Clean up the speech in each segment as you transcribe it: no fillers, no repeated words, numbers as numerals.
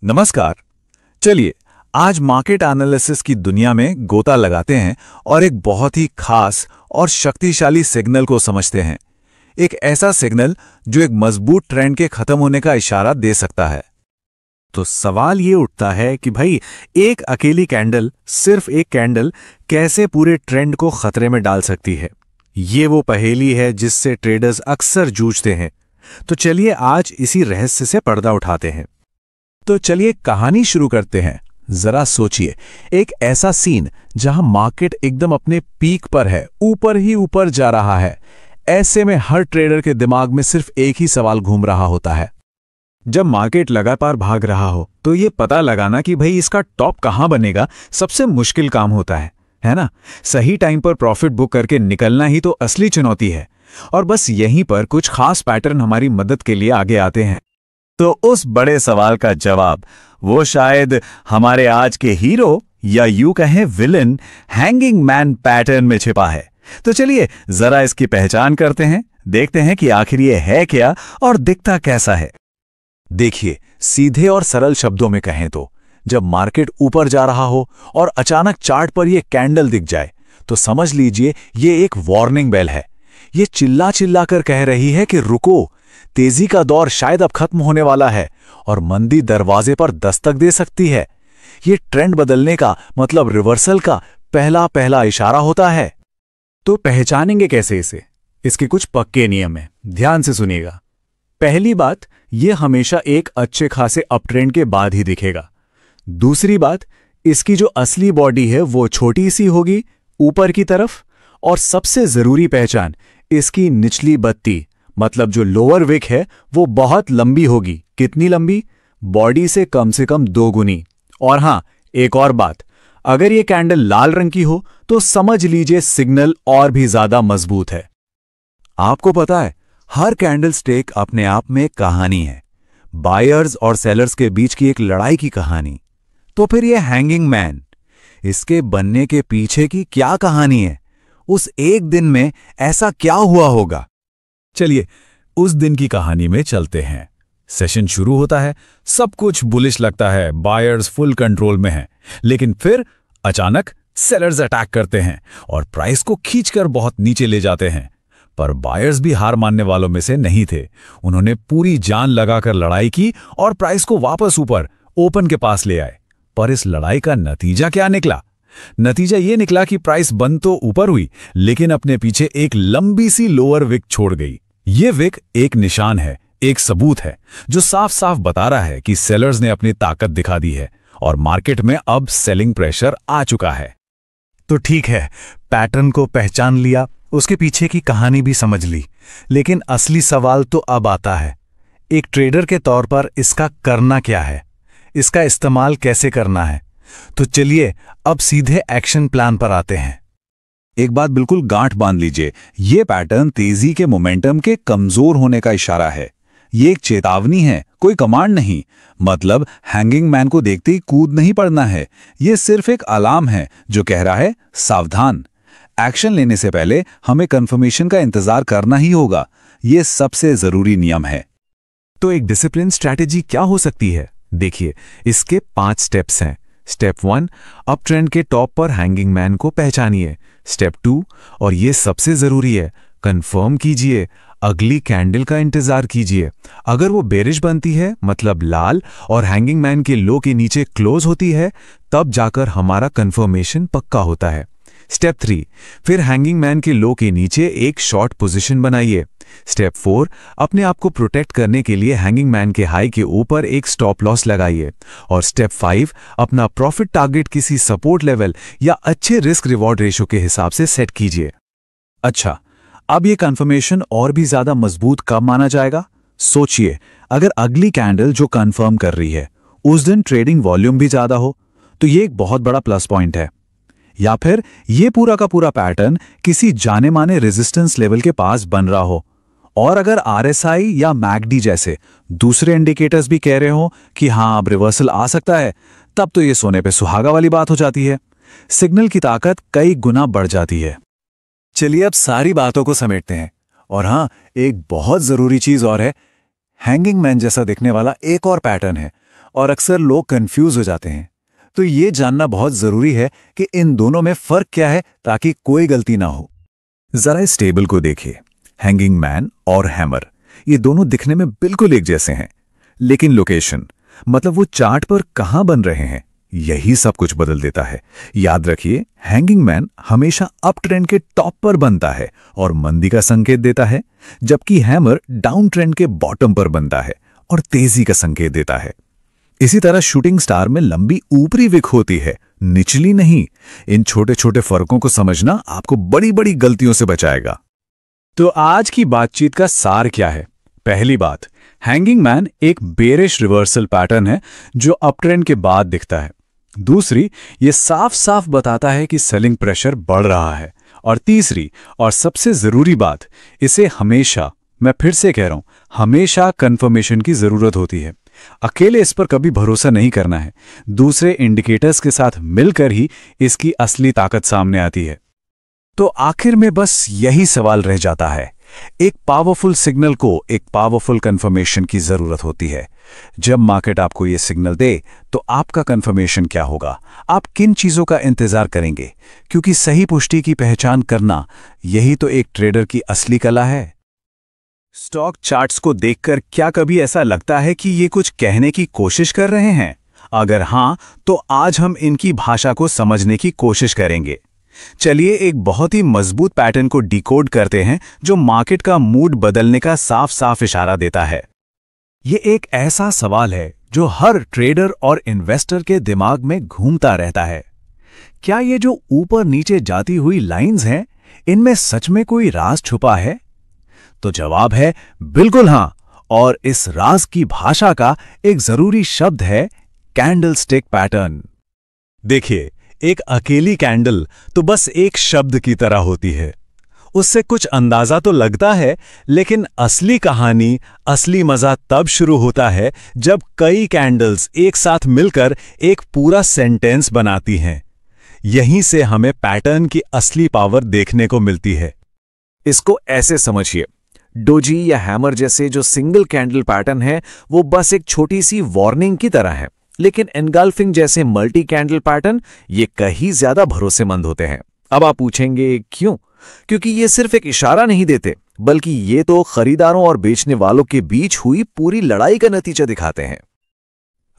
नमस्कार। चलिए आज मार्केट एनालिसिस की दुनिया में गोता लगाते हैं और एक बहुत ही खास और शक्तिशाली सिग्नल को समझते हैं। एक ऐसा सिग्नल जो एक मजबूत ट्रेंड के खत्म होने का इशारा दे सकता है। तो सवाल ये उठता है कि भाई एक अकेली कैंडल, सिर्फ एक कैंडल कैसे पूरे ट्रेंड को खतरे में डाल सकती है। ये वो पहेली है जिससे ट्रेडर्स अक्सर जूझते हैं। तो चलिए आज इसी रहस्य से पर्दा उठाते हैं। तो चलिए कहानी शुरू करते हैं। जरा सोचिए, एक ऐसा सीन जहां मार्केट एकदम अपने पीक पर है, ऊपर ही ऊपर जा रहा है। ऐसे में हर ट्रेडर के दिमाग में सिर्फ एक ही सवाल घूम रहा होता है। जब मार्केट लगातार भाग रहा हो तो ये पता लगाना कि भाई इसका टॉप कहां बनेगा सबसे मुश्किल काम होता है ना। सही टाइम पर प्रॉफिट बुक करके निकलना ही तो असली चुनौती है। और बस यहीं पर कुछ खास पैटर्न हमारी मदद के लिए आगे आते हैं। तो उस बड़े सवाल का जवाब वो शायद हमारे आज के हीरो या यूं कहें विलन हैंगिंग मैन पैटर्न में छिपा है। तो चलिए जरा इसकी पहचान करते हैं, देखते हैं कि आखिर ये है क्या और दिखता कैसा है। देखिए, सीधे और सरल शब्दों में कहें तो जब मार्केट ऊपर जा रहा हो और अचानक चार्ट पर ये कैंडल दिख जाए तो समझ लीजिए ये एक वार्निंग बेल है। ये चिल्ला चिल्ला कर कह रही है कि रुको, तेजी का दौर शायद अब खत्म होने वाला है और मंदी दरवाजे पर दस्तक दे सकती है। ये ट्रेंड बदलने का मतलब रिवर्सल का पहला इशारा होता है। तो पहचानेंगे कैसे इसे? इसके कुछ पक्के नियम हैं, ध्यान से सुनिएगा। पहली बात, यह हमेशा एक अच्छे खासे अपट्रेंड के बाद ही दिखेगा। दूसरी बात, इसकी जो असली बॉडी है वो छोटी सी होगी ऊपर की तरफ। और सबसे जरूरी पहचान, इसकी निचली बत्ती मतलब जो लोअर विक है वो बहुत लंबी होगी। कितनी लंबी? बॉडी से कम 2 गुनी। और हां, एक और बात, अगर ये कैंडल लाल रंग की हो तो समझ लीजिए सिग्नल और भी ज्यादा मजबूत है। आपको पता है, हर कैंडल स्टिक अपने आप में एक कहानी है, बायर्स और सेलर्स के बीच की एक लड़ाई की कहानी। तो फिर ये हैंगिंग मैन, इसके बनने के पीछे की क्या कहानी है? उस एक दिन में ऐसा क्या हुआ होगा? चलिए उस दिन की कहानी में चलते हैं। सेशन शुरू होता है, सब कुछ बुलिश लगता है, बायर्स फुल कंट्रोल में हैं। लेकिन फिर अचानक सेलर्स अटैक करते हैं और प्राइस को खींचकर बहुत नीचे ले जाते हैं। पर बायर्स भी हार मानने वालों में से नहीं थे। उन्होंने पूरी जान लगाकर लड़ाई की और प्राइस को वापस ऊपर ओपन के पास ले आए। पर इस लड़ाई का नतीजा क्या निकला? नतीजा ये निकला कि प्राइस बंद तो ऊपर हुई, लेकिन अपने पीछे एक लंबी सी लोअर विक छोड़ गई। ये विक एक निशान है, एक सबूत है जो साफ साफ बता रहा है कि सेलर्स ने अपनी ताकत दिखा दी है और मार्केट में अब सेलिंग प्रेशर आ चुका है। तो ठीक है, पैटर्न को पहचान लिया, उसके पीछे की कहानी भी समझ ली, लेकिन असली सवाल तो अब आता है, एक ट्रेडर के तौर पर इसका करना क्या है, इसका इस्तेमाल कैसे करना है। तो चलिए अब सीधे एक्शन प्लान पर आते हैं। एक बात बिल्कुल गांठ बांध लीजिए, ये पैटर्न तेजी के मोमेंटम के कमजोर होने का इशारा है। ये एक चेतावनी है, कोई कमांड नहीं। मतलब हैंगिंग मैन को देखते ही कूद नहीं पड़ना है। ये सिर्फ एक अलार्म है जो कह रहा है सावधान। एक्शन लेने से पहले हमें कंफर्मेशन का इंतजार करना ही होगा। ये सबसे जरूरी नियम है। तो एक डिसिप्लिन स्ट्रैटेजी क्या हो सकती है? देखिए, इसके 5 स्टेप्स हैं। स्टेप 1, अप ट्रेंड के टॉप पर हैंगिंग मैन को पहचानिए। स्टेप 2, और ये सबसे जरूरी है, कंफर्म कीजिए, अगली कैंडल का इंतजार कीजिए। अगर वो बेरिश बनती है मतलब लाल और हैंगिंग मैन के लो के नीचे क्लोज होती है, तब जाकर हमारा कंफर्मेशन पक्का होता है। स्टेप 3, फिर हैंगिंग मैन के लो के नीचे एक शॉर्ट पोजीशन बनाइए। स्टेप 4, अपने आप को प्रोटेक्ट करने के लिए हैंगिंग मैन के हाई के ऊपर एक स्टॉप लॉस लगाइए। और स्टेप 5, अपना प्रॉफिट टारगेट किसी सपोर्ट लेवल या अच्छे रिस्क रिवॉर्ड रेशो के हिसाब से सेट कीजिए। अच्छा, अब ये कंफर्मेशन और भी ज्यादा मजबूत कब माना जाएगा? सोचिए, अगर अगली कैंडल जो कंफर्म कर रही है उस दिन ट्रेडिंग वॉल्यूम भी ज्यादा हो तो ये एक बहुत बड़ा प्लस पॉइंट है। या फिर ये पूरा का पूरा पैटर्न किसी जाने माने रेजिस्टेंस लेवल के पास बन रहा हो और अगर आरएसआई या मैकडी जैसे दूसरे इंडिकेटर्स भी कह रहे हो कि हां अब रिवर्सल आ सकता है, तब तो ये सोने पे सुहागा वाली बात हो जाती है। सिग्नल की ताकत कई गुना बढ़ जाती है। चलिए अब सारी बातों को समेटते हैं। और हां, एक बहुत जरूरी चीज और है, हैंगिंग मैन जैसा दिखने वाला एक और पैटर्न है और अक्सर लोग कंफ्यूज हो जाते हैं। तो ये जानना बहुत जरूरी है कि इन दोनों में फर्क क्या है ताकि कोई गलती ना हो। जरा इस टेबल को देखिए, हैंगिंग मैन और हैमर, ये दोनों दिखने में बिल्कुल एक जैसे हैं, लेकिन लोकेशन, मतलब वो चार्ट पर कहां बन रहे हैं, यही सब कुछ बदल देता है। याद रखिए, हैंगिंग मैन हमेशा अप ट्रेंड के टॉप पर बनता है और मंदी का संकेत देता है, जबकि हैमर डाउन ट्रेंड के बॉटम पर बनता है और तेजी का संकेत देता है। इसी तरह शूटिंग स्टार में लंबी ऊपरी विक होती है, निचली नहीं। इन छोटे छोटे फर्कों को समझना आपको बड़ी बड़ी गलतियों से बचाएगा। तो आज की बातचीत का सार क्या है? पहली बात, हैंगिंग मैन एक बेरिश रिवर्सल पैटर्न है जो अप ट्रेंड के बाद दिखता है। दूसरी, ये साफ साफ बताता है कि सेलिंग प्रेशर बढ़ रहा है। और तीसरी और सबसे जरूरी बात, इसे हमेशा, मैं फिर से कह रहा हूं, हमेशा कंफर्मेशन की जरूरत होती है। अकेले इस पर कभी भरोसा नहीं करना है, दूसरे इंडिकेटर्स के साथ मिलकर ही इसकी असली ताकत सामने आती है। तो आखिर में बस यही सवाल रह जाता है, एक पावरफुल सिग्नल को एक पावरफुल कंफर्मेशन की जरूरत होती है। जब मार्केट आपको ये सिग्नल दे तो आपका कंफर्मेशन क्या होगा? आप किन चीजों का इंतजार करेंगे? क्योंकि सही पुष्टि की पहचान करना, यही तो एक ट्रेडर की असली कला है। स्टॉक चार्ट्स को देखकर क्या कभी ऐसा लगता है कि ये कुछ कहने की कोशिश कर रहे हैं? अगर हां, तो आज हम इनकी भाषा को समझने की कोशिश करेंगे। चलिए एक बहुत ही मजबूत पैटर्न को डिकोड करते हैं जो मार्केट का मूड बदलने का साफ साफ इशारा देता है। ये एक ऐसा सवाल है जो हर ट्रेडर और इन्वेस्टर के दिमाग में घूमता रहता है। क्या ये जो ऊपर नीचे जाती हुई लाइंस हैं, इनमें सच में कोई राज छुपा है? तो जवाब है बिल्कुल हां, और इस राज की भाषा का एक जरूरी शब्द है कैंडलस्टिक पैटर्न। देखिए, एक अकेली कैंडल तो बस एक शब्द की तरह होती है, उससे कुछ अंदाजा तो लगता है, लेकिन असली कहानी, असली मजा तब शुरू होता है जब कई कैंडल्स एक साथ मिलकर एक पूरा सेंटेंस बनाती हैं। यहीं से हमें पैटर्न की असली पावर देखने को मिलती है। इसको ऐसे समझिए, डोजी या हैमर जैसे जो सिंगल कैंडल पैटर्न है वो बस एक छोटी सी वार्निंग की तरह है, लेकिन एनगल्फिंग जैसे मल्टी कैंडल पैटर्न ये कहीं ज्यादा भरोसेमंद होते हैं। अब आप पूछेंगे क्यों? क्योंकि ये सिर्फ एक इशारा नहीं देते, बल्कि ये तो खरीदारों और बेचने वालों के बीच हुई पूरी लड़ाई का नतीजा दिखाते हैं।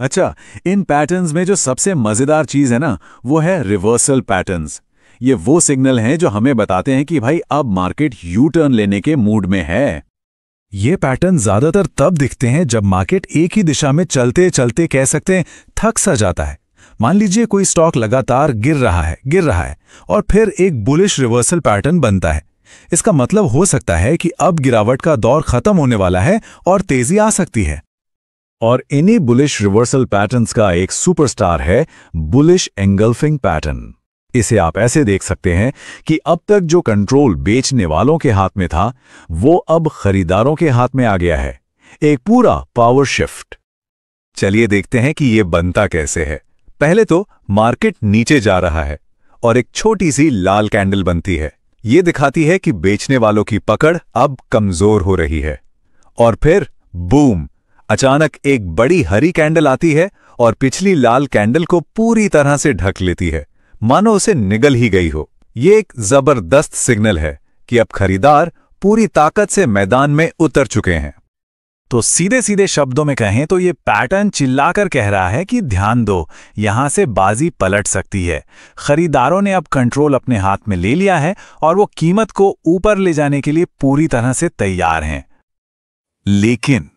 अच्छा, इन पैटर्न्स में जो सबसे मजेदार चीज है ना, वो है रिवर्सल पैटर्न्स। ये वो सिग्नल हैं जो हमें बताते हैं कि भाई अब मार्केट यू टर्न लेने के मूड में है। ये पैटर्न ज्यादातर तब दिखते हैं जब मार्केट एक ही दिशा में चलते चलते कह सकते हैं थक सा जाता है। मान लीजिए कोई स्टॉक लगातार गिर रहा है और फिर एक बुलिश रिवर्सल पैटर्न बनता है। इसका मतलब हो सकता है कि अब गिरावट का दौर खत्म होने वाला है और तेजी आ सकती है। और इन्हीं बुलिश रिवर्सल पैटर्न्स का एक सुपरस्टार है बुलिश एंगल्फिंग पैटर्न। इसे आप ऐसे देख सकते हैं कि अब तक जो कंट्रोल बेचने वालों के हाथ में था, वो अब खरीदारों के हाथ में आ गया है। एक पूरा पावर शिफ्ट। चलिए देखते हैं कि यह बनता कैसे है। पहले तो मार्केट नीचे जा रहा है और एक छोटी सी लाल कैंडल बनती है। ये दिखाती है कि बेचने वालों की पकड़ अब कमजोर हो रही है। और फिर बूम, अचानक एक बड़ी हरी कैंडल आती है और पिछली लाल कैंडल को पूरी तरह से ढक लेती है, मानो उसे निगल ही गई हो। ये एक जबरदस्त सिग्नल है कि अब खरीदार पूरी ताकत से मैदान में उतर चुके हैं। तो सीधे सीधे शब्दों में कहें तो ये पैटर्न चिल्लाकर कह रहा है कि ध्यान दो, यहां से बाजी पलट सकती है। खरीदारों ने अब कंट्रोल अपने हाथ में ले लिया है और वो कीमत को ऊपर ले जाने के लिए पूरी तरह से तैयार हैं। लेकिन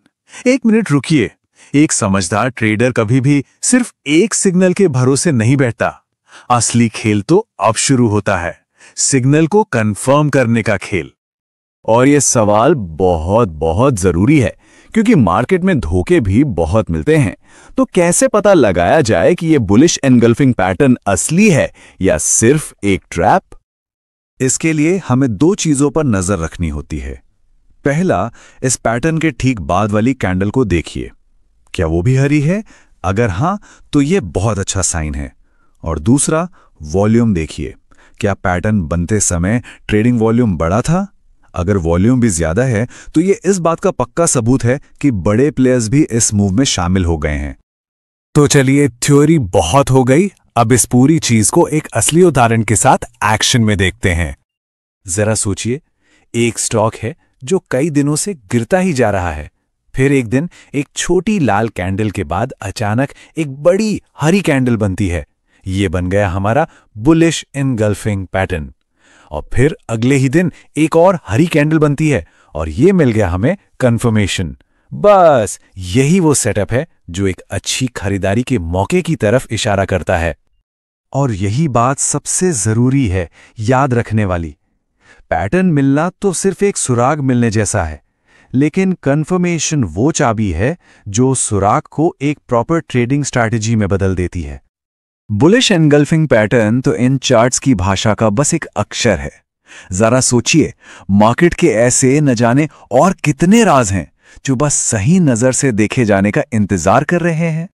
एक मिनट रुकिए, एक समझदार ट्रेडर कभी भी सिर्फ एक सिग्नल के भरोसे नहीं बैठता। असली खेल तो अब शुरू होता है, सिग्नल को कंफर्म करने का खेल। और यह सवाल बहुत बहुत जरूरी है क्योंकि मार्केट में धोखे भी बहुत मिलते हैं। तो कैसे पता लगाया जाए कि यह बुलिश एनगल्फिंग पैटर्न असली है या सिर्फ एक ट्रैप? इसके लिए हमें दो चीजों पर नजर रखनी होती है। पहला, इस पैटर्न के ठीक बाद वाली कैंडल को देखिए, क्या वो भी हरी है? अगर हां तो यह बहुत अच्छा साइन है। और दूसरा, वॉल्यूम देखिए, क्या पैटर्न बनते समय ट्रेडिंग वॉल्यूम बढ़ा था? अगर वॉल्यूम भी ज्यादा है तो ये इस बात का पक्का सबूत है कि बड़े प्लेयर्स भी इस मूव में शामिल हो गए हैं। तो चलिए, थ्योरी बहुत हो गई, अब इस पूरी चीज को एक असली उदाहरण के साथ एक्शन में देखते हैं। जरा सोचिए, एक स्टॉक है जो कई दिनों से गिरता ही जा रहा है। फिर एक दिन एक छोटी लाल कैंडल के बाद अचानक एक बड़ी हरी कैंडल बनती है। ये बन गया हमारा बुलिश इनगल्फिंग पैटर्न। और फिर अगले ही दिन एक और हरी कैंडल बनती है और ये मिल गया हमें कंफर्मेशन। बस यही वो सेटअप है जो एक अच्छी खरीदारी के मौके की तरफ इशारा करता है। और यही बात सबसे जरूरी है, याद रखने वाली। पैटर्न मिलना तो सिर्फ एक सुराग मिलने जैसा है, लेकिन कंफर्मेशन वो चाबी है जो सुराग को एक प्रॉपर ट्रेडिंग स्ट्रैटेजी में बदल देती है। बुलिश एनगल्फिंग पैटर्न तो इन चार्ट्स की भाषा का बस एक अक्षर है। जरा सोचिए, मार्केट के ऐसे न जाने और कितने राज हैं जो बस सही नजर से देखे जाने का इंतजार कर रहे हैं।